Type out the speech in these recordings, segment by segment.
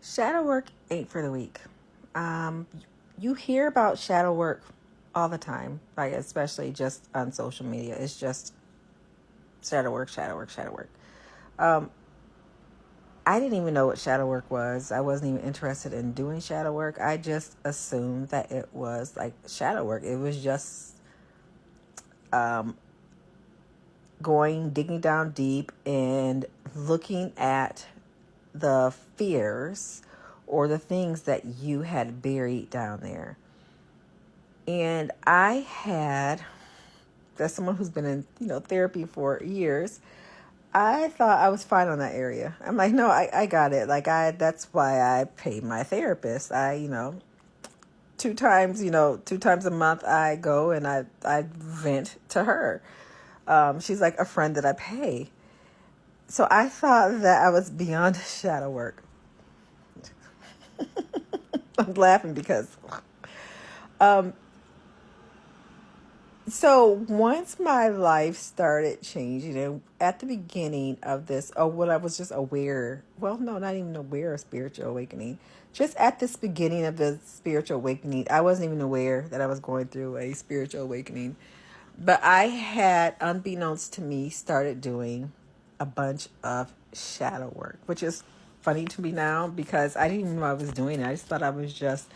Shadow work ain't for the weak. Um, you hear about shadow work all the time, like especially just on social media. It's just shadow work, shadow work, shadow work. Um, I didn't even know what shadow work was. I wasn't even interested in doing shadow work. I just assumed that it was like shadow work. It was just um, digging down deep and looking at the fears or the things that you had buried down there. And I had, as someone who's been in, therapy for years, I thought I was fine on that area. I'm like, no, I got it. That's why I pay my therapist. Two times a month I go and I vent to her. She's like a friend that I pay. So I thought that I was beyond shadow work. I'm laughing because um, so once my life started changing, and at the beginning of this, when I was just aware, well, no, not even aware of spiritual awakening. Just at this beginning of the spiritual awakening, I wasn't even aware that I was going through a spiritual awakening. But I had, unbeknownst to me, started doing a bunch of shadow work, which is funny to me now because I didn't even know I was doing it. I just thought I was just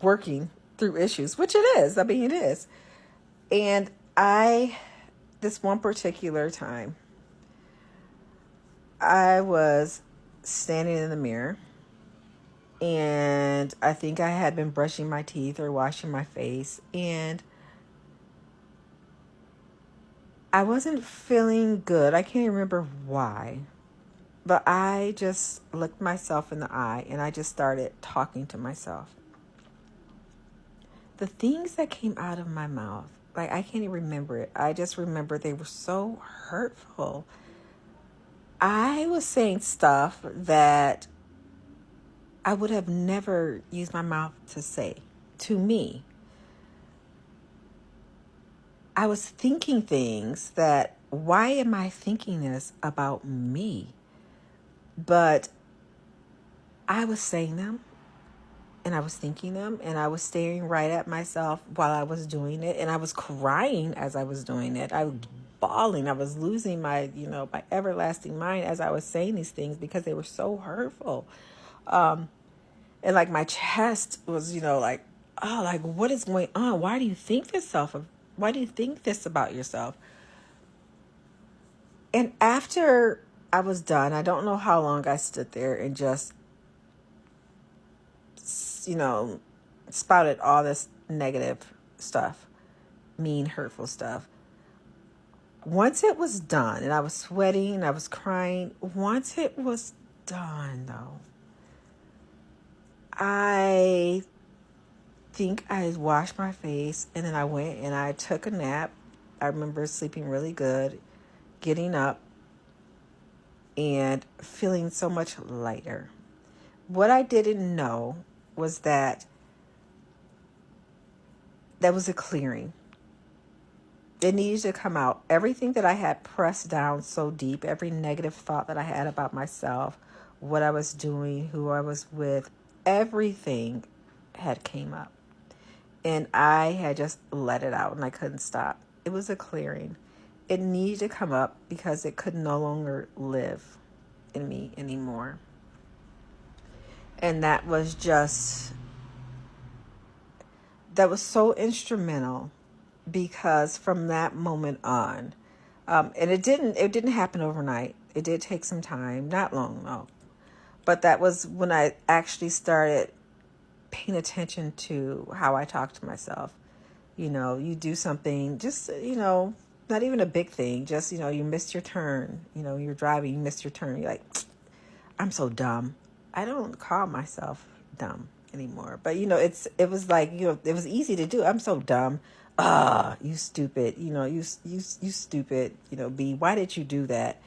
working through issues, which it is. I mean, it is. And this one particular time, I was standing in the mirror and I think I had been brushing my teeth or washing my face, and I wasn't feeling good. I can't remember why, but I just looked myself in the eye and I just started talking to myself. The things that came out of my mouth, like I can't even remember it. I just remember they were so hurtful. I was saying stuff that I would have never used my mouth to say to me. I was thinking things that, why am I thinking this about me? But I was saying them and I was thinking them and I was staring right at myself while I was doing it. And I was crying as I was doing it. I was bawling. I was losing my everlasting mind as I was saying these things because they were so hurtful. And like my chest was, like, oh, like what is going on? Why do you think why do you think this about yourself? And after I was done, I don't know how long I stood there and just, spouted all this negative stuff, mean, hurtful stuff. Once it was done and I was sweating and I was crying, once it was done though, I think I washed my face and then I went and I took a nap. I remember sleeping really good, getting up and feeling so much lighter. What I didn't know was that was a clearing. It needed to come out. Everything that I had pressed down so deep, every negative thought that I had about myself, what I was doing, who I was with, everything had came up. And I had just let it out and I couldn't stop. It was a clearing. It needed to come up because it could no longer live in me anymore. And that was so instrumental because from that moment on, and it didn't happen overnight. It did take some time, not long, no. But that was when I actually started paying attention to how I talk to myself. You do something, just, not even a big thing, just, you missed your turn, you're driving, you missed your turn. You're like, I'm so dumb. I don't call myself dumb anymore, but it was like, it was easy to do. I'm so dumb. You stupid, you stupid, B, why did you do that?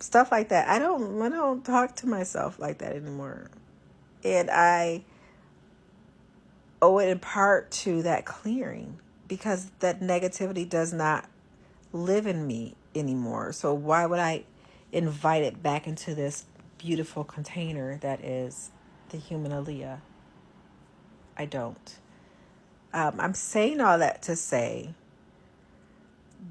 Stuff like that. I don't talk to myself like that anymore. And I owe it in part to that clearing because that negativity does not live in me anymore. So why would I invite it back into this beautiful container that is the human Aaliyah. I don't. I'm saying all that to say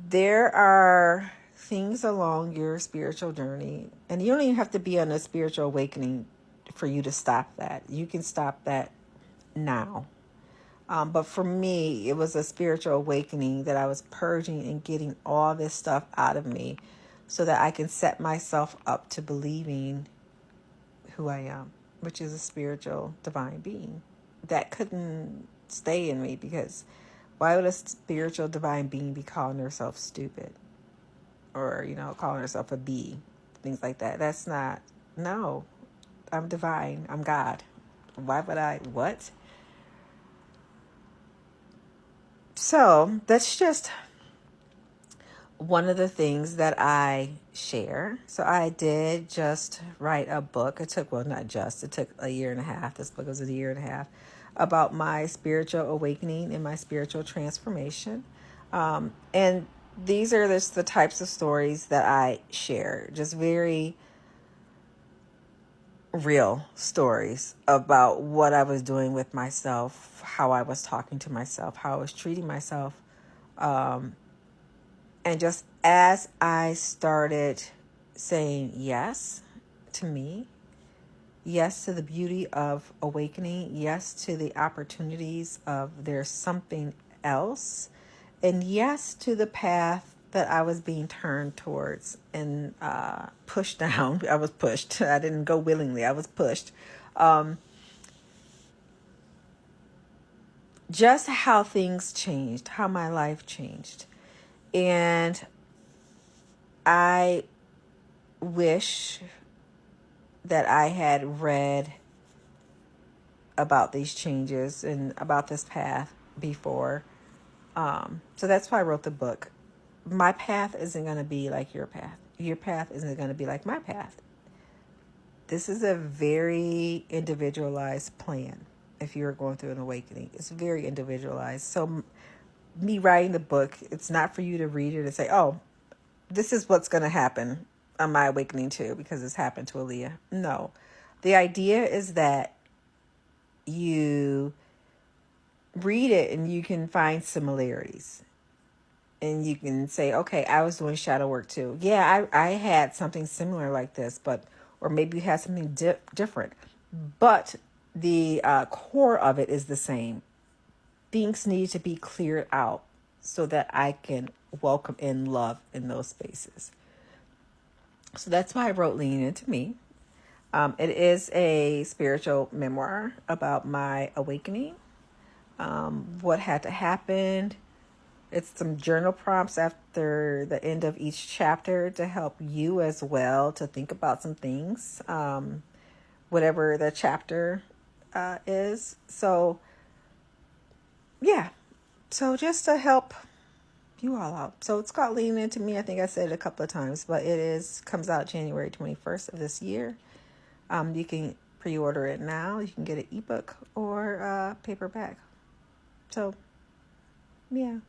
there are things along your spiritual journey, and you don't even have to be on a spiritual awakening for you to stop that. You can stop that now. But for me, it was a spiritual awakening that I was purging and getting all this stuff out of me so that I can set myself up to believing who I am, which is a spiritual divine being. That couldn't stay in me, because why would a spiritual divine being be calling herself stupid? Or, calling herself a bee? Things like that. That's not, no. I'm divine. I'm God. Why would I, what? So that's just one of the things that I share. So I did just write a book. It took a year and a half. This book was a year and a half about my spiritual awakening and my spiritual transformation. And these are just the types of stories that I share. Just very real stories about what I was doing with myself, how I was talking to myself, how I was treating myself. And just as I started saying yes to me, yes to the beauty of awakening, yes to the opportunities of there's something else, and yes to the path that I was being turned towards and pushed down. I was pushed. I didn't go willingly. I was pushed. Just how things changed, how my life changed. And I wish that I had read about these changes and about this path before. So that's why I wrote the book. My path isn't going to be like your path. Your path isn't going to be like my path. This is a very individualized plan. If you're going through an awakening, it's very individualized. So me writing the book, it's not for you to read it and say, oh, this is what's going to happen on my awakening too, because it's happened to Aaliyah. No, the idea is that you read it and you can find similarities. And you can say, okay, I was doing shadow work too. Yeah, I had something similar like this, or maybe you had something different. But the core of it is the same. Things need to be cleared out so that I can welcome in love in those spaces. So that's why I wrote Leaning Into Me. It is a spiritual memoir about my awakening, what had to happen. It's some journal prompts after the end of each chapter to help you as well to think about some things, whatever the chapter is. So, yeah. So just to help you all out. So it's called Leaning Into Me. I think I said it a couple of times, but comes out January 21st of this year. You can pre-order it now. You can get an ebook or paperback. So, yeah.